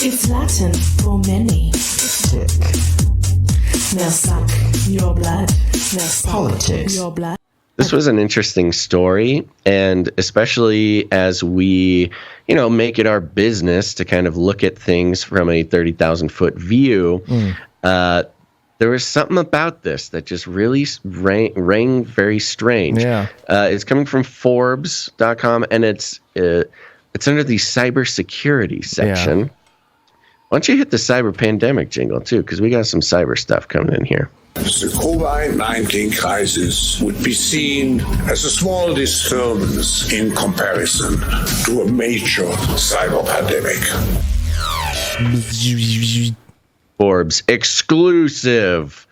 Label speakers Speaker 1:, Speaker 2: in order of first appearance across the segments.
Speaker 1: It's Latin for many.
Speaker 2: Tick.
Speaker 1: They'll suck your blood. They'll suck
Speaker 2: Politics.
Speaker 1: your blood.
Speaker 3: This was an interesting story, and especially as we, make it our business to kind of look at things from a 30,000-foot view, there was something about this that just really rang very strange.
Speaker 4: Yeah.
Speaker 3: It's coming from Forbes.com, and it's under the cybersecurity section.
Speaker 4: Yeah.
Speaker 3: Why don't you hit the cyber pandemic jingle, too, because we got some cyber stuff coming in here.
Speaker 5: The COVID-19 crisis would be seen as a small disturbance in comparison to a major cyber pandemic.
Speaker 3: Forbes exclusive.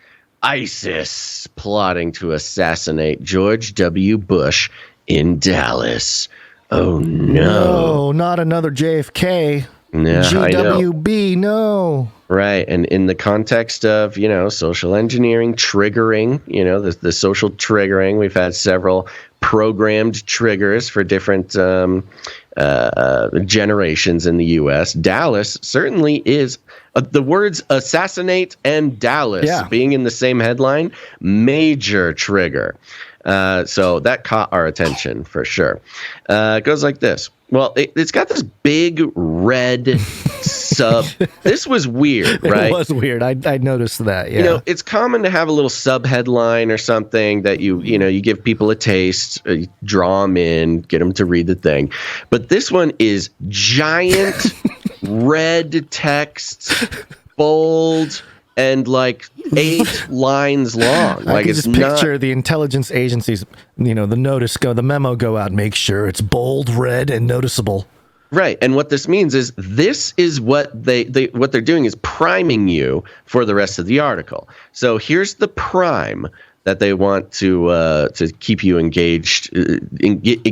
Speaker 3: ISIS plotting to assassinate George W. Bush in Dallas. Oh, no.
Speaker 4: No, not another JFK.
Speaker 3: Yeah,
Speaker 4: GWB, no.
Speaker 3: Right. And in the context of, social engineering, triggering, the social triggering, we've had several programmed triggers for different generations in the U.S. Dallas certainly is the words assassinate and Dallas being in the same headline, major trigger. So that caught our attention for sure. It goes like this. Well, it's got this big red sub. This was weird, right?
Speaker 4: It was weird. I noticed that. Yeah.
Speaker 3: It's common to have a little sub headline or something that you give people a taste, draw them in, get them to read the thing. But this one is giant red text, bold, and like 8 lines long.
Speaker 4: I can just picture the intelligence agencies, the memo go out, make sure it's bold, red, and noticeable.
Speaker 3: Right. And what this means is what what they're doing is priming you for the rest of the article. So here's the prime that they want to keep you engaged,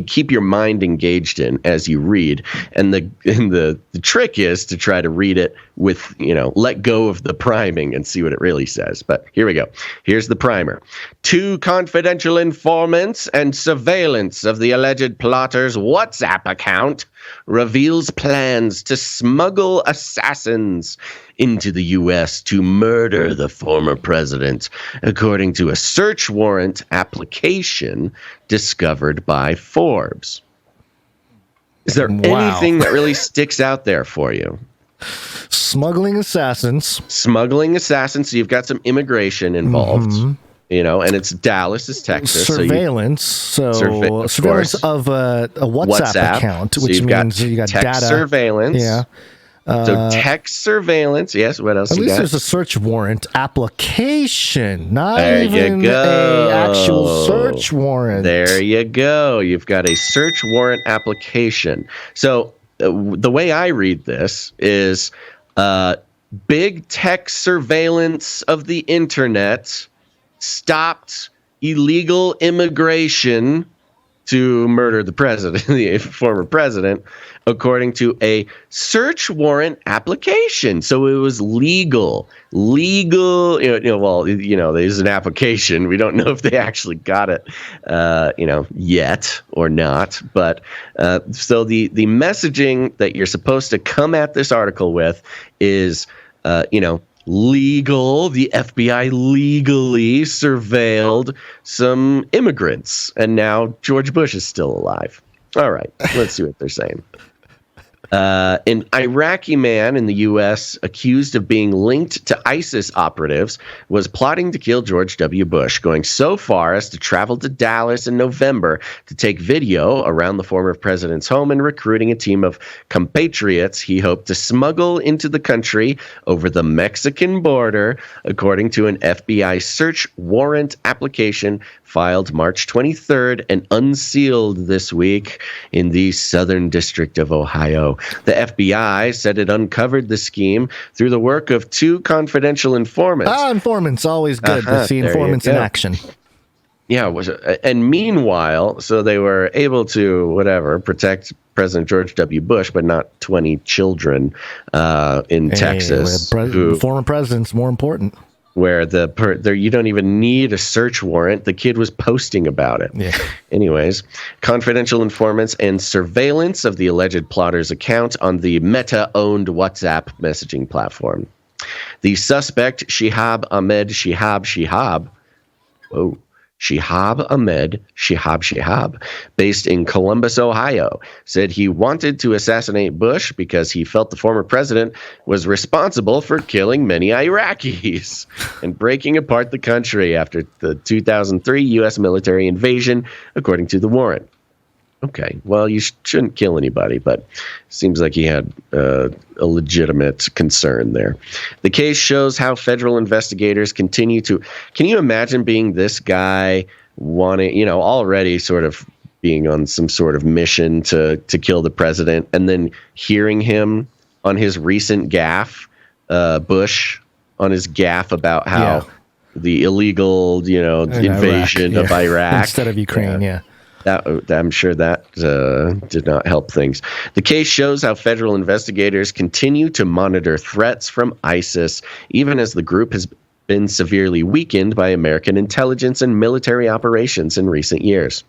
Speaker 3: keep your mind engaged in as you read. And the trick is to try to read it with, let go of the priming and see what it really says. But here we go. Here's the primer. 2 confidential informants and surveillance of the alleged plotter's WhatsApp account reveals plans to smuggle assassins into the U.S. to murder the former president, according to a search warrant application discovered by Forbes. Is there anything that really sticks out there for you?
Speaker 4: Smuggling assassins.
Speaker 3: So you've got some immigration involved. Mm-hmm. And it's Dallas, is Texas.
Speaker 4: Surveillance. Surveillance of a WhatsApp account, which means you got
Speaker 3: text
Speaker 4: data.
Speaker 3: Surveillance.
Speaker 4: Yeah.
Speaker 3: So text surveillance. Yes. What else?
Speaker 4: At
Speaker 3: you
Speaker 4: least
Speaker 3: got?
Speaker 4: there's a search warrant application, not
Speaker 3: there
Speaker 4: even a actual search warrant.
Speaker 3: There you go. You've got a search warrant application. So the way I read this is big tech surveillance of the internet stopped illegal immigration to murder the president, the former president, according to a search warrant application. So it was legal. There's an application. We don't know if they actually got it, yet or not. But so the messaging that you're supposed to come at this article with is, legal. The FBI legally surveilled some immigrants, and now George Bush is still alive. All right, let's see what they're saying. An Iraqi man in the U.S. accused of being linked to ISIS operatives was plotting to kill George W. Bush, going so far as to travel to Dallas in November to take video around the former president's home and recruiting a team of compatriots he hoped to smuggle into the country over the Mexican border, according to an FBI search warrant application filed March 23rd and unsealed this week in the Southern District of Ohio. The FBI said it uncovered the scheme through the work of 2 confidential informants.
Speaker 4: Informants, always good to see informants in action.
Speaker 3: Yeah, and meanwhile, so they were able to, protect President George W. Bush, but not 20 children in Texas.
Speaker 4: Former president's more important.
Speaker 3: where there you don't even need a search warrant. The kid was posting about it.
Speaker 4: Yeah.
Speaker 3: Anyways, confidential informants and surveillance of the alleged plotter's account on the Meta-owned WhatsApp messaging platform. The suspect, Shihab Ahmed Shihab, based in Columbus, Ohio, said he wanted to assassinate Bush because he felt the former president was responsible for killing many Iraqis and breaking apart the country after the 2003 U.S. military invasion, according to the warrant. Okay, well, you shouldn't kill anybody, but seems like he had a legitimate concern there. The case shows how federal investigators continue to... Can you imagine being this guy wanting, already sort of being on some sort of mission to kill the president, and then hearing him on his recent gaffe, Bush, on his gaffe about how the illegal, invasion of Iraq.
Speaker 4: Instead of Ukraine, yeah.
Speaker 3: I'm sure that did not help things. The case shows how federal investigators continue to monitor threats from ISIS, even as the group has been severely weakened by American intelligence and military operations in recent years.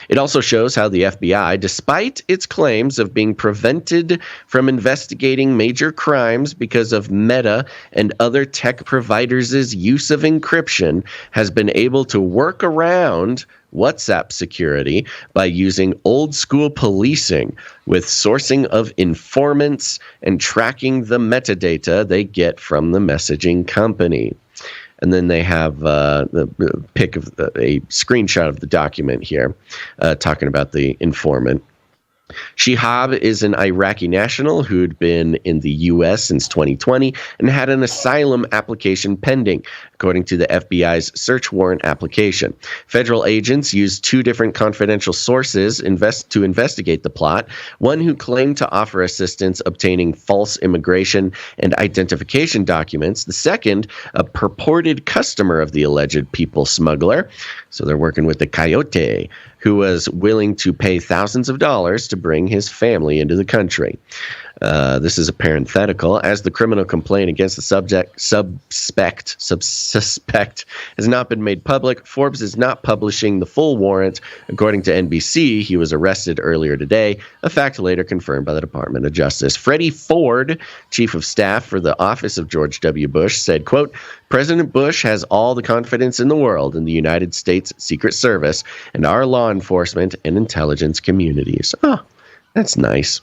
Speaker 3: It also shows how the FBI, despite its claims of being prevented from investigating major crimes because of Meta and other tech providers' use of encryption, has been able to work around WhatsApp security by using old school policing with sourcing of informants and tracking the metadata they get from the messaging company. And then they have the pic of a screenshot of the document here talking about the informant. Shihab is an Iraqi national who'd been in the U.S. since 2020 and had an asylum application pending, according to the FBI's search warrant application. Federal agents used two different confidential sources to investigate the plot, one who claimed to offer assistance obtaining false immigration and identification documents, the second, a purported customer of the alleged people smuggler. So they're working with the coyote, who was willing to pay thousands of dollars to bring his family into the country. This is a parenthetical. As the criminal complaint against the suspect has not been made public, Forbes is not publishing the full warrant. According to NBC, he was arrested earlier today, a fact later confirmed by the Department of Justice. Freddie Ford, chief of staff for the office of George W. Bush, said, quote, President Bush has all the confidence in the world in the United States Secret Service and our law enforcement and intelligence communities. Oh, that's nice.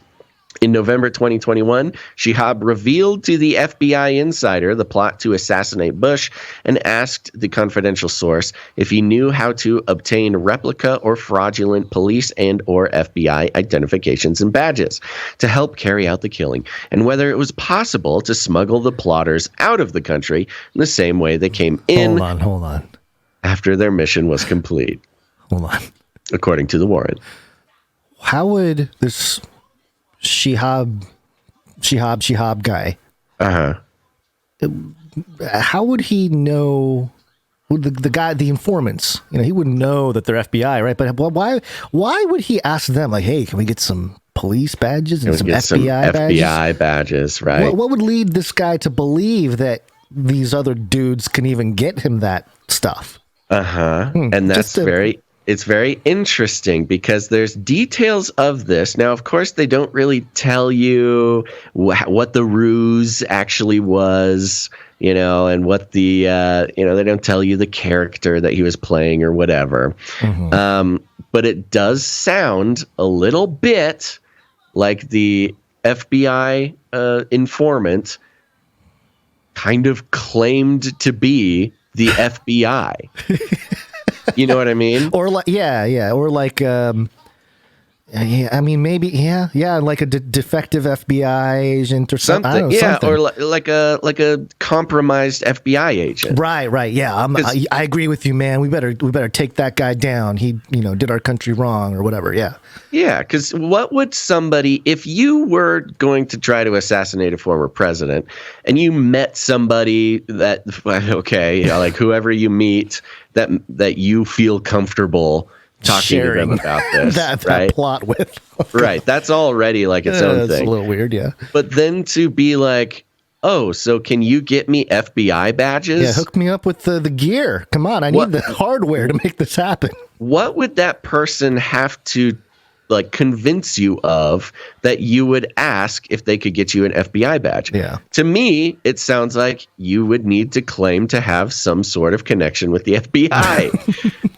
Speaker 3: In November 2021, Shihab revealed to the FBI insider the plot to assassinate Bush and asked the confidential source if he knew how to obtain replica or fraudulent police and or FBI identifications and badges to help carry out the killing, and whether it was possible to smuggle the plotters out of the country in the same way they came in.
Speaker 4: Hold on.
Speaker 3: After their mission was complete.
Speaker 4: Hold on.
Speaker 3: According to the warrant.
Speaker 4: How would this Shihab guy, how would he know the guy, the informants? He wouldn't know that they're FBI, right? But why would he ask them, like, hey, can we get some police badges and some FBI badges?
Speaker 3: FBI badges, right?
Speaker 4: What would lead this guy to believe that these other dudes can even get him that stuff?
Speaker 3: And that's it's very interesting because there's details of this. Now, of course, they don't really tell you what the ruse actually was, and what the, they don't tell you the character that he was playing or whatever. But it does sound a little bit like the FBI informant kind of claimed to be the FBI. You know what I mean?
Speaker 4: Or like, or like, maybe, like a defective FBI agent or something. I don't know, something.
Speaker 3: Or like a compromised FBI agent.
Speaker 4: Right. Yeah, I agree with you, man. We better take that guy down. He, did our country wrong or whatever. Yeah. Yeah,
Speaker 3: because what would somebody, if you were going to try to assassinate a former president, and you met somebody that, like whoever you meet that you feel comfortable talking to them about this,
Speaker 4: that plot with.
Speaker 3: Right. That's already like its own thing.
Speaker 4: It's a little weird, yeah.
Speaker 3: But then to be like, oh, so can you get me FBI badges?
Speaker 4: Yeah, hook me up with the gear. Come on, I need the hardware to make this happen.
Speaker 3: What would that person have to like convince you of that you would ask if they could get you an FBI badge?
Speaker 4: Yeah.
Speaker 3: To me, it sounds like you would need to claim to have some sort of connection with the FBI.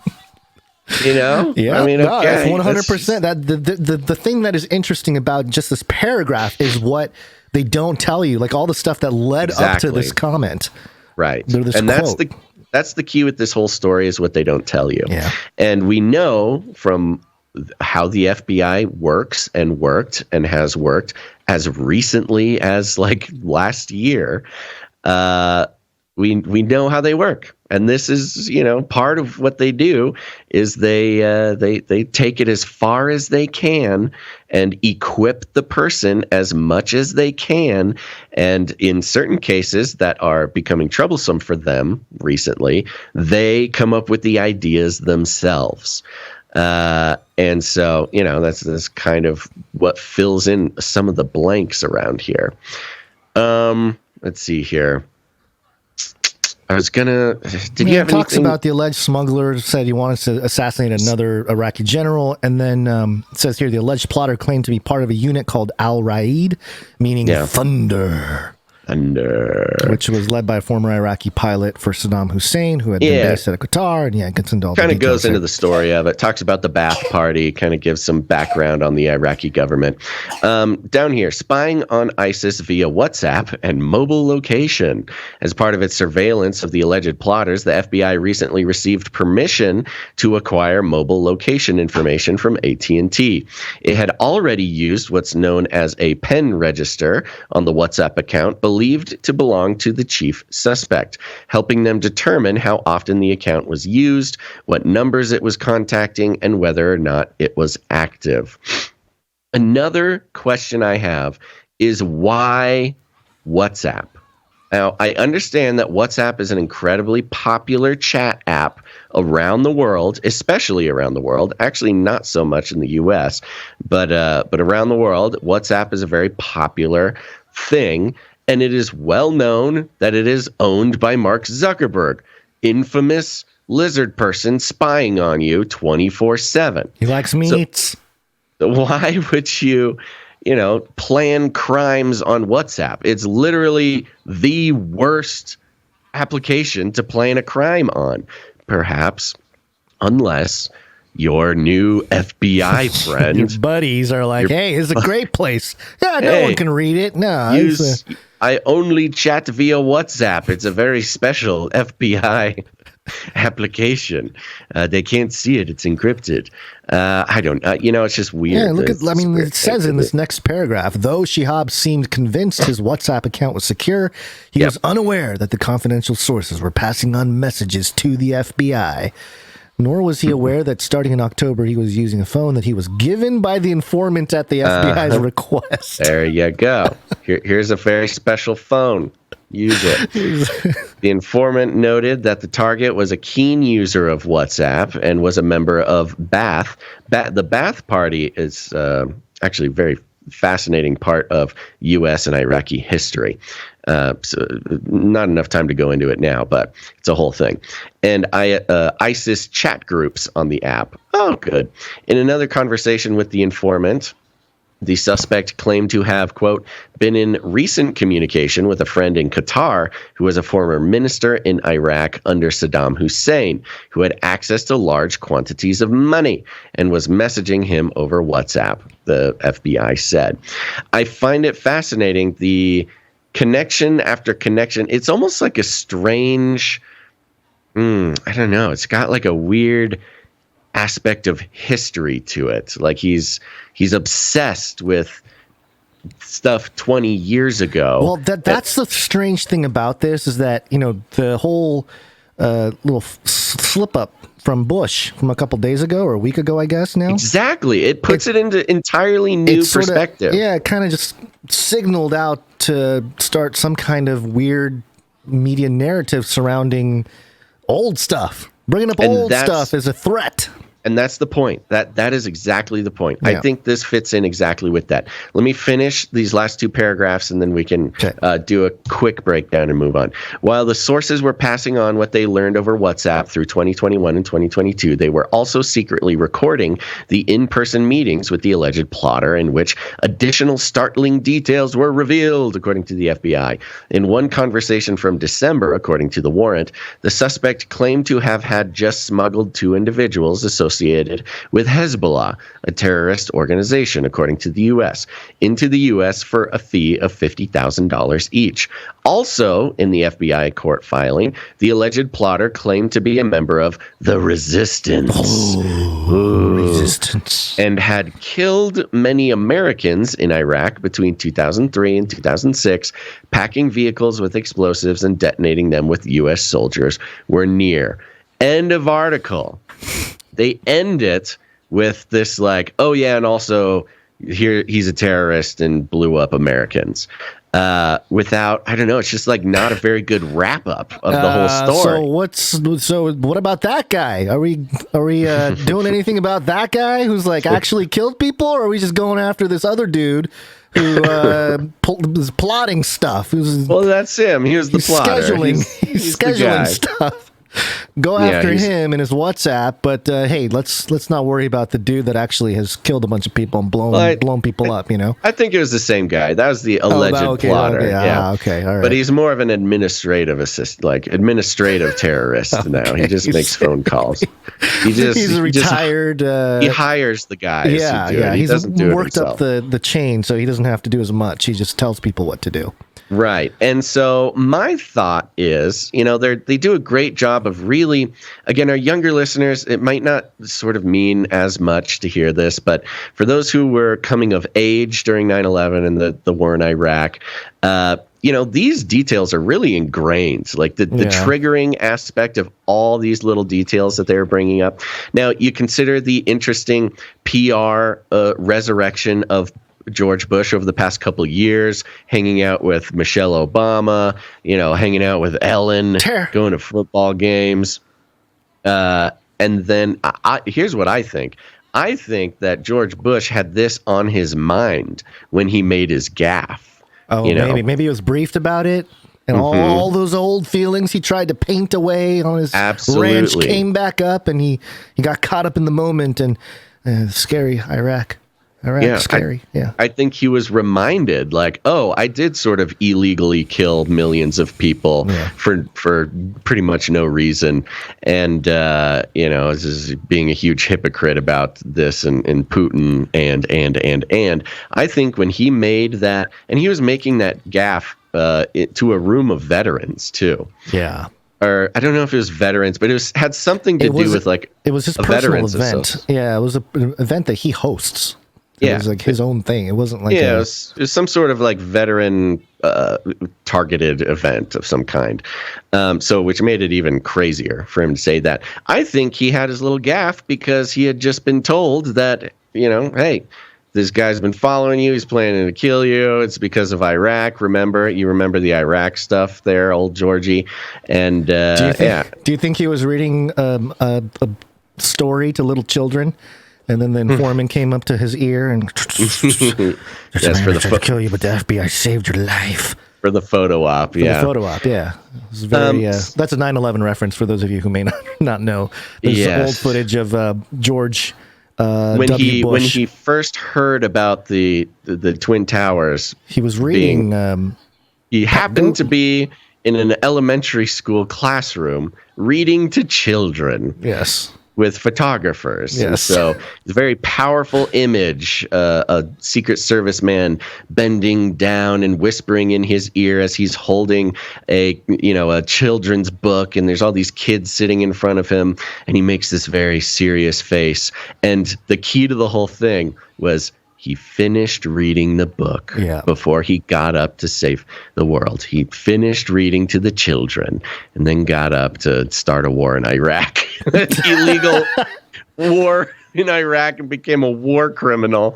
Speaker 3: You know?
Speaker 4: Yeah,
Speaker 3: I mean,
Speaker 4: no,
Speaker 3: okay,
Speaker 4: that's 100%. That the thing that is interesting about just this paragraph is what they don't tell you, like all the stuff that led up to this comment.
Speaker 3: Right.
Speaker 4: This
Speaker 3: and
Speaker 4: quote.
Speaker 3: that's the key with this whole story is what they don't tell you.
Speaker 4: Yeah.
Speaker 3: And we know from how the FBI works and worked and has worked as recently as like last year. We know how they work, and this is, you know, part of what they do is they take it as far as they can and equip the person as much as they can, and in certain cases that are becoming troublesome for them recently, they come up with the ideas themselves. And so, you know, that's kind of what fills in some of the blanks around here. Let's see here. I was gonna. Did you have
Speaker 4: talks
Speaker 3: anything?
Speaker 4: about the alleged smuggler said he wanted to assassinate another Iraqi general, and then it says here the alleged plotter claimed to be part of a unit called Al Raid, meaning thunder. Which was led by a former Iraqi pilot for Saddam Hussein, who had been based out of Qatar, and it gets into all
Speaker 3: kind
Speaker 4: the
Speaker 3: of goes into
Speaker 4: there.
Speaker 3: the story of it. Talks about the Ba'ath Party, kind of gives some background on the Iraqi government. Down here, spying on ISIS via WhatsApp and mobile location. As part of its surveillance of the alleged plotters, the FBI recently received permission to acquire mobile location information from AT&T. It had already used what's known as a pen register on the WhatsApp account, believed to belong to the chief suspect, helping them determine how often the account was used, what numbers it was contacting, and whether or not it was active. Another question I have is why WhatsApp? Now, I understand that WhatsApp is an incredibly popular chat app around the world, especially around the world. Actually, not so much in the U.S., but around the world, WhatsApp is a very popular thing. And it is well known that it is owned by Mark Zuckerberg, infamous lizard person spying on you 24/7.
Speaker 4: He likes meats.
Speaker 3: So why would you plan crimes on WhatsApp? It's literally the worst application to plan a crime on, perhaps, unless your new FBI friend.
Speaker 4: Your buddies are like, hey, it's a great place. Yeah, no one can read it. No,
Speaker 3: I only chat via WhatsApp. It's a very special FBI application. They can't see it. It's encrypted. I don't know. It's just weird.
Speaker 4: Yeah, it says in this next paragraph, though Shihab seemed convinced his WhatsApp account was secure, he was unaware that the confidential sources were passing on messages to the FBI. Nor was he aware that starting in October, he was using a phone that he was given by the informant at the FBI's request.
Speaker 3: There you go. Here's a very special phone. Use it. The informant noted that the target was a keen user of WhatsApp and was a member of Ba'ath. The Ba'ath Party is actually a very fascinating part of U.S. and Iraqi history. So not enough time to go into it now, but it's a whole thing. And ISIS chat groups on the app. Oh, good. In another conversation with the informant, the suspect claimed to have, quote, been in recent communication with a friend in Qatar who was a former minister in Iraq under Saddam Hussein, who had access to large quantities of money and was messaging him over WhatsApp, the FBI said. I find it fascinating, the connection after connection. It's almost like a strange, I don't know. It's got like a weird aspect of history to it. Like he's obsessed with stuff 20 years ago.
Speaker 4: Well, that's the strange thing about this is that, the whole little slip up from Bush from a couple days ago or a week ago, I guess now.
Speaker 3: Exactly. It puts it into entirely new perspective.
Speaker 4: It kind of just signaled out to start some kind of weird media narrative surrounding old stuff. Bringing up old stuff is a threat.
Speaker 3: And that's the point. That is exactly the point.
Speaker 4: Yeah.
Speaker 3: I think this fits in exactly with that. Let me finish these last two paragraphs, and then we can do a quick breakdown and move on. While the sources were passing on what they learned over WhatsApp through 2021 and 2022, they were also secretly recording the in-person meetings with the alleged plotter, in which additional startling details were revealed, according to the FBI. In one conversation from December, according to the warrant, the suspect claimed to have had just smuggled two individuals associated with Hezbollah, a terrorist organization, according to the U.S., into the U.S. for a fee of $50,000 each. Also, in the FBI court filing, the alleged plotter claimed to be a member of the Resistance.
Speaker 4: Resistance.
Speaker 3: And had killed many Americans in Iraq between 2003 and 2006, packing vehicles with explosives and detonating them with U.S. soldiers were near. End of article. They end it with this like, oh yeah, and also here he's a terrorist and blew up Americans. Without, I don't know, it's just like not a very good wrap up of the whole story.
Speaker 4: So what about that guy? Are we doing anything about that guy who's like actually killed people, or are we just going after this other dude who was plotting stuff?
Speaker 3: Well, that's him. He was the plotter.
Speaker 4: He's scheduling stuff. Go after him in his WhatsApp, but hey, let's not worry about the dude that actually has killed a bunch of people and blown people up. You know,
Speaker 3: I think it was the same guy. That was the alleged plotter.
Speaker 4: Okay, all right.
Speaker 3: But he's more of an administrative assistant, like administrative terrorist now. He just makes phone calls.
Speaker 4: He's retired.
Speaker 3: He hires the guys.
Speaker 4: Yeah,
Speaker 3: who do it. He doesn't do it
Speaker 4: worked
Speaker 3: himself.
Speaker 4: up the chain, so he doesn't have to do as much. He just tells people what to do.
Speaker 3: Right. And so my thought is, they do a great job of really, again, our younger listeners, it might not sort of mean as much to hear this, but for those who were coming of age during 9/11 and the war in Iraq, these details are really ingrained, like the triggering aspect of all these little details that they're bringing up. Now, you consider the interesting PR resurrection of George Bush over the past couple of years, hanging out with Michelle Obama, hanging out with Ellen, going to football games. And then here's what I think. I think that George Bush had this on his mind when he made his gaffe.
Speaker 4: Oh, maybe he was briefed about it. And all those old feelings he tried to paint away on his ranch came back up, and he got caught up in the moment. And scary Iraq. Scary.
Speaker 3: I think he was reminded, like, oh, I did sort of illegally kill millions of people for pretty much no reason, and this is being a huge hypocrite about this and Putin and I think when he made that, and he was making that gaffe to a room of veterans too. Yeah. Or I don't know if it was veterans, but it had something to do with like
Speaker 4: it was his personal event. Yeah, it was an event that he hosts. It was like his own thing. It wasn't like
Speaker 3: it was some sort of like veteran targeted event of some kind. Which made it even crazier for him to say that. I think he had his little gaffe because he had just been told that, hey, this guy's been following you. He's planning to kill you. It's because of Iraq. You remember the Iraq stuff there, old Georgie. And
Speaker 4: do you think he was reading a story to little children? And then the informant came up to his ear and
Speaker 3: yes, for the
Speaker 4: kill you, but the FBI saved your life.
Speaker 3: For the photo op,
Speaker 4: The photo op, yeah. It was very, that's a 9/11 reference for those of you who may not know. There's old footage of George
Speaker 3: when
Speaker 4: W. Bush.
Speaker 3: When he first heard about the Twin Towers,
Speaker 4: he was reading.
Speaker 3: He happened to be in an elementary school classroom reading to children.
Speaker 4: Yes.
Speaker 3: With photographers.
Speaker 4: Yes.
Speaker 3: And so it's a very powerful image, a Secret Service man bending down and whispering in his ear as he's holding a children's book, and there's all these kids sitting in front of him, and he makes this very serious face. And the key to the whole thing was he finished reading the book before he got up to save the world. He finished reading to the children and then got up to start a war in Iraq. Illegal war in Iraq, and became a war criminal.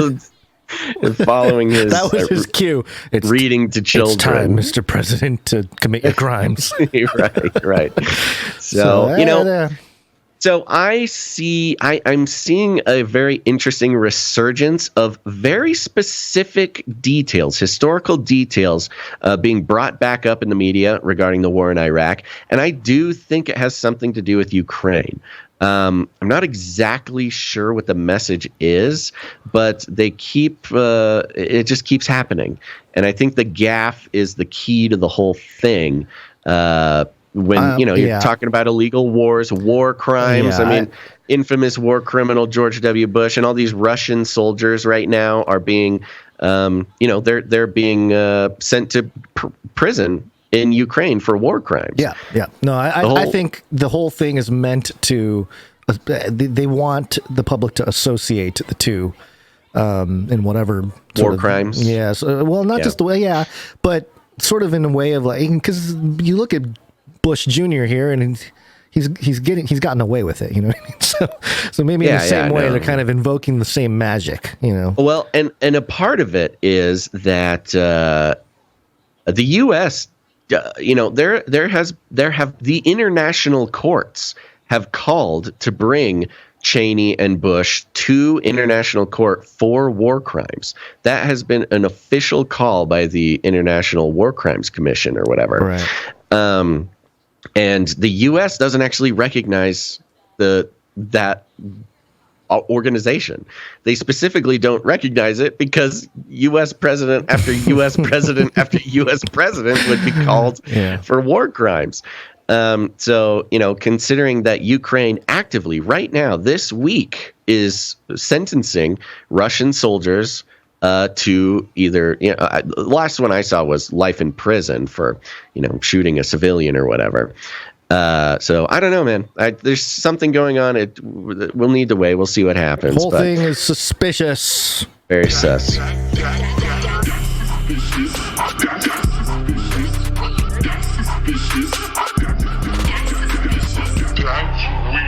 Speaker 3: And following his
Speaker 4: that was his cue. It's
Speaker 3: reading to children.
Speaker 4: It's time, Mr. President, to commit your crimes.
Speaker 3: Right. So So I'm seeing a very interesting resurgence of very specific details, historical details, being brought back up in the media regarding the war in Iraq. And I do think it has something to do with Ukraine. I'm not exactly sure what the message is, but they it just keeps happening. And I think the gaffe is the key to the whole thing. When you're talking about illegal wars, war crimes. I mean, infamous war criminal George W. Bush and all these Russian soldiers right now are being, they're being sent to prison in Ukraine for war crimes.
Speaker 4: Yeah. No, I think the whole thing is meant to. They want the public to associate the two in whatever
Speaker 3: war crimes.
Speaker 4: Yes. Well, not just the way. But sort of in a way of like, because you look at Bush Jr. here, and he's gotten away with it, you know what I mean? So maybe in the same way they're kind of invoking the same magic, you know.
Speaker 3: Well, and a part of it is that the U.S. The international courts have called to bring Cheney and Bush to international court for war crimes. That has been an official call by the International War Crimes Commission or whatever.
Speaker 4: Right.
Speaker 3: And the U.S. doesn't actually recognize that organization. They specifically don't recognize it because U.S. president after U.S. president after U.S. president would be called for war crimes. So, considering that Ukraine actively right now this week is sentencing Russian soldiers to either, the last one I saw was life in prison for, shooting a civilian or whatever. So I don't know, man. There's something going on. We'll need to wait. We'll see what happens.
Speaker 4: The whole thing is suspicious.
Speaker 3: Very sus.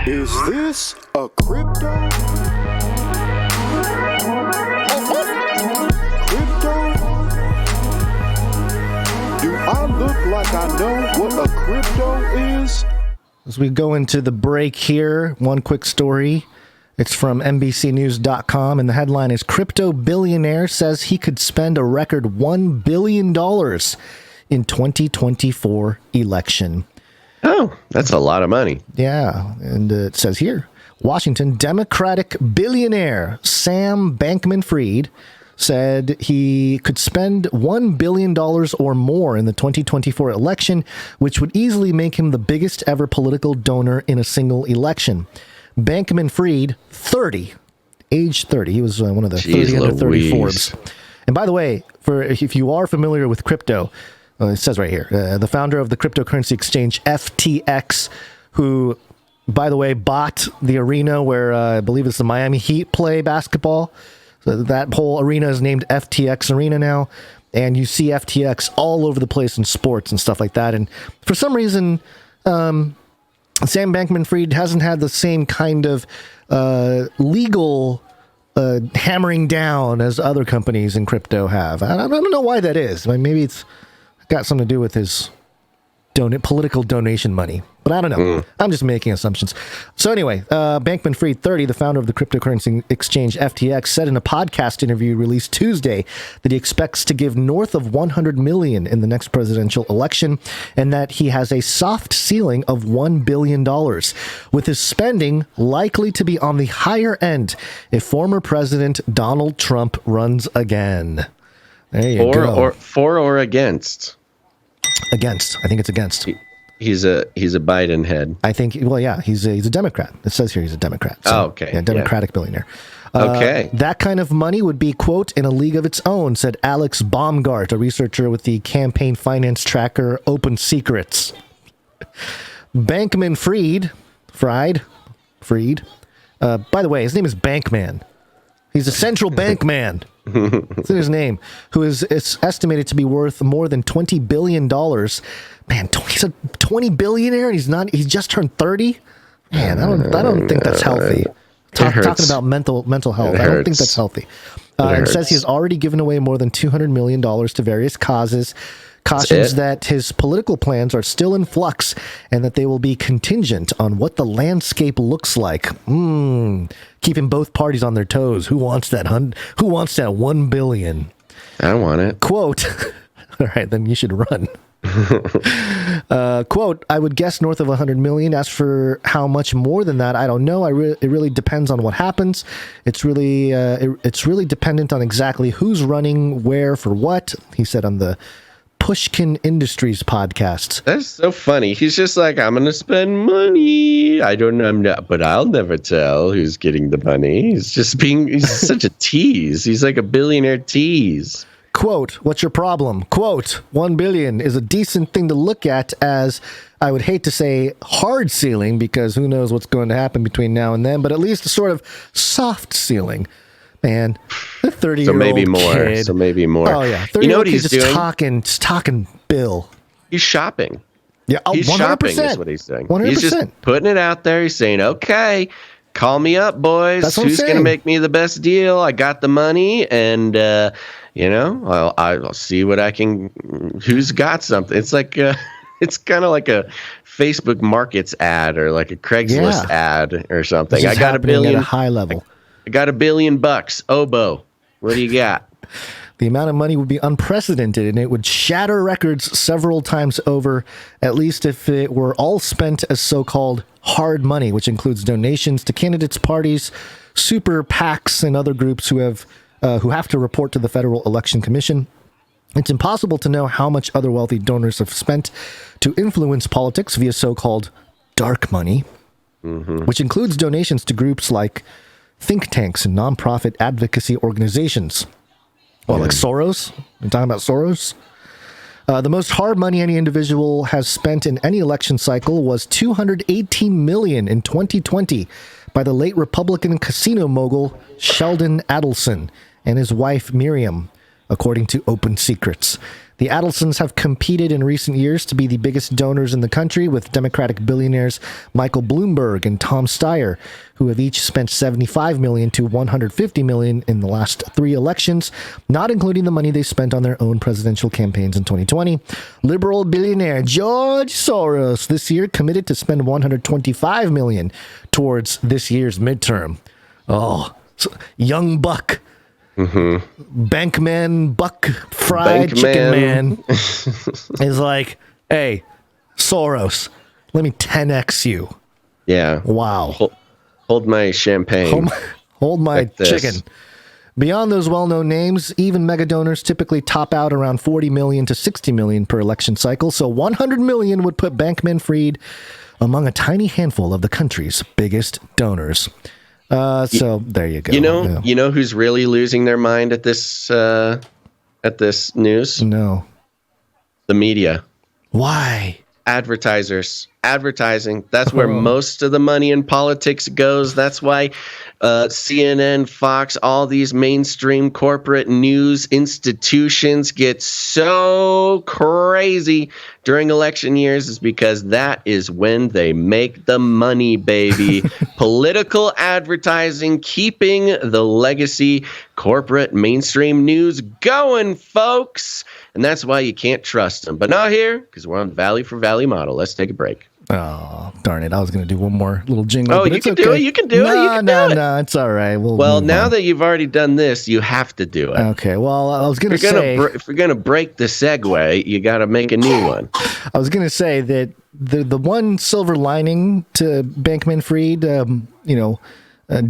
Speaker 2: Is this a crypto? Do I look like I know what a crypto is?
Speaker 4: As we go into the break here, one quick story. It's from NBCnews.com, and the headline is Crypto Billionaire Says He Could Spend a Record $1 billion in 2024 Election.
Speaker 3: Oh, that's a lot of money.
Speaker 4: Yeah, and it says here, Washington Democratic billionaire Sam Bankman-Fried said he could spend $1 billion or more in the 2024 election, which would easily make him the biggest ever political donor in a single election. Bankman-Fried, 30, age 30. He was one of the 30 under 30 Forbes. And by the way, if you are familiar with crypto, it says right here, the founder of the cryptocurrency exchange FTX, who, by the way, bought the arena where I believe it's the Miami Heat play basketball. So that whole arena is named FTX Arena now, and you see FTX all over the place in sports and stuff like that. And for some reason, Sam Bankman-Fried hasn't had the same kind of legal hammering down as other companies in crypto have. I don't know why that is. I mean, maybe it's got something to do with his political donation money, but I don't know. I'm just making assumptions. So anyway, Bankman-Fried, 30, the founder of the cryptocurrency exchange FTX, said in a podcast interview released Tuesday that he expects to give north of $100 million in the next presidential election, and that he has a soft ceiling of $1 billion, with his spending likely to be on the higher end if former President Donald Trump runs again. There you go.
Speaker 3: For or against?
Speaker 4: Against. I think it's against.
Speaker 3: He's a Biden head.
Speaker 4: I think. Well, yeah, he's a Democrat. It says here he's a Democrat. So,
Speaker 3: okay.
Speaker 4: Yeah, Democratic billionaire.
Speaker 3: Okay.
Speaker 4: That kind of money would be, quote, in a league of its own, said Alex Baumgart, a researcher with the campaign finance tracker Open Secrets. Bankman-Fried. By the way, his name is Bankman. He's a central bank man. It's in his name. Who is estimated to be worth more than $20 billion. Man, he's a 20 billionaire and he's just turned 30. Man, I don't think that's healthy. Talking about mental health. I don't think that's healthy. It says he has already given away more than $200 million to various causes, cautions that his political plans are still in flux and that they will be contingent on what the landscape looks like. Keeping both parties on their toes. Who wants that? Who wants that $1 billion?
Speaker 3: I don't want it.
Speaker 4: Quote. All right, then you should run. Quote, I would guess north of 100 million. As for how much more than that, I don't know. It really depends on what happens. It's really dependent on exactly who's running, where, for what, he said on the Pushkin Industries podcast.
Speaker 3: That's so funny. He's just like, I'm going to spend money. I don't know, but I'll never tell who's getting the money. He's such a tease. He's like a billionaire tease.
Speaker 4: Quote, what's your problem? Quote, 1 billion is a decent thing to look at as, I would hate to say hard ceiling, because who knows what's going to happen between now and then, but at least a sort of soft ceiling. Man, the 30-year-old
Speaker 3: So maybe more.
Speaker 4: kid.
Speaker 3: So maybe more.
Speaker 4: Oh, yeah.
Speaker 3: You know what he's doing?
Speaker 4: Just talking Bill.
Speaker 3: He's shopping.
Speaker 4: Yeah,
Speaker 3: he's
Speaker 4: 100%.
Speaker 3: shopping is what he's saying.
Speaker 4: 100%.
Speaker 3: He's just putting it out there. He's saying, okay, call me up, boys.
Speaker 4: That's what I'm
Speaker 3: Who's going to
Speaker 4: saying.
Speaker 3: make me the best deal? I got the money, and I'll see what I can. Who's got something? It's like it's kind of like a Facebook Markets ad or like a Craigslist ad or something. I got $1 billion
Speaker 4: at a high level.
Speaker 3: I got $1 billion bucks. Oboe, what do you got?
Speaker 4: The amount of money would be unprecedented, and it would shatter records several times over, at least if it were all spent as so-called hard money, which includes donations to candidates' parties, super PACs, and other groups who have to report to the Federal Election Commission. It's impossible to know how much other wealthy donors have spent to influence politics via so-called dark money, which includes donations to groups like think tanks and nonprofit advocacy organizations. Well, like Soros? You're talking about Soros? The most hard money any individual has spent in any election cycle was $218 million in 2020 by the late Republican casino mogul Sheldon Adelson and his wife Miriam, according to Open Secrets. The Adelsons have competed in recent years to be the biggest donors in the country, with Democratic billionaires Michael Bloomberg and Tom Steyer, who have each spent $75 million to $150 million in the last 3 elections, not including the money they spent on their own presidential campaigns in 2020. Liberal billionaire George Soros this year committed to spend $125 million towards this year's midterm. Oh, young buck. Bankman Buck Fried Chicken Man is like, hey, Soros, let me 10x you.
Speaker 3: Yeah.
Speaker 4: Wow.
Speaker 3: Hold my champagne.
Speaker 4: Hold my
Speaker 3: like
Speaker 4: chicken. Beyond those well-known names, even mega donors typically top out around $40 million to $60 million per election cycle. So $100 million would put Bankman-Fried among a tiny handful of the country's biggest donors. So there you go.
Speaker 3: You know who's really losing their mind at this news?
Speaker 4: No.
Speaker 3: The media.
Speaker 4: Why?
Speaker 3: Advertising. That's where most of the money in politics goes. That's why CNN, Fox, all these mainstream corporate news institutions get so crazy during election years, is because that is when they make the money, baby. Political advertising, keeping the legacy corporate mainstream news going, folks. And that's why you can't trust them. But not here, because we're on the Valley for Valley model. Let's take a break.
Speaker 4: Oh, darn it. I was going to do one more little jingle.
Speaker 3: Oh, you can do it. You can do it.
Speaker 4: No, it's all right.
Speaker 3: Well, now that you've already done this, you have to do it.
Speaker 4: Okay. Well, I was going to say,
Speaker 3: if you're going to break the segue, you got to make a new one.
Speaker 4: I was going to say that the one silver lining to Bankman-Fried,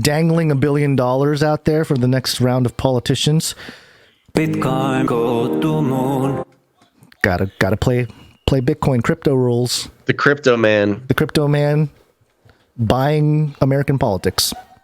Speaker 4: dangling $1 billion out there for the next round of politicians.
Speaker 6: Bitcoin go to moon.
Speaker 4: Gotta play Bitcoin crypto rules.
Speaker 3: The crypto man
Speaker 4: buying American politics.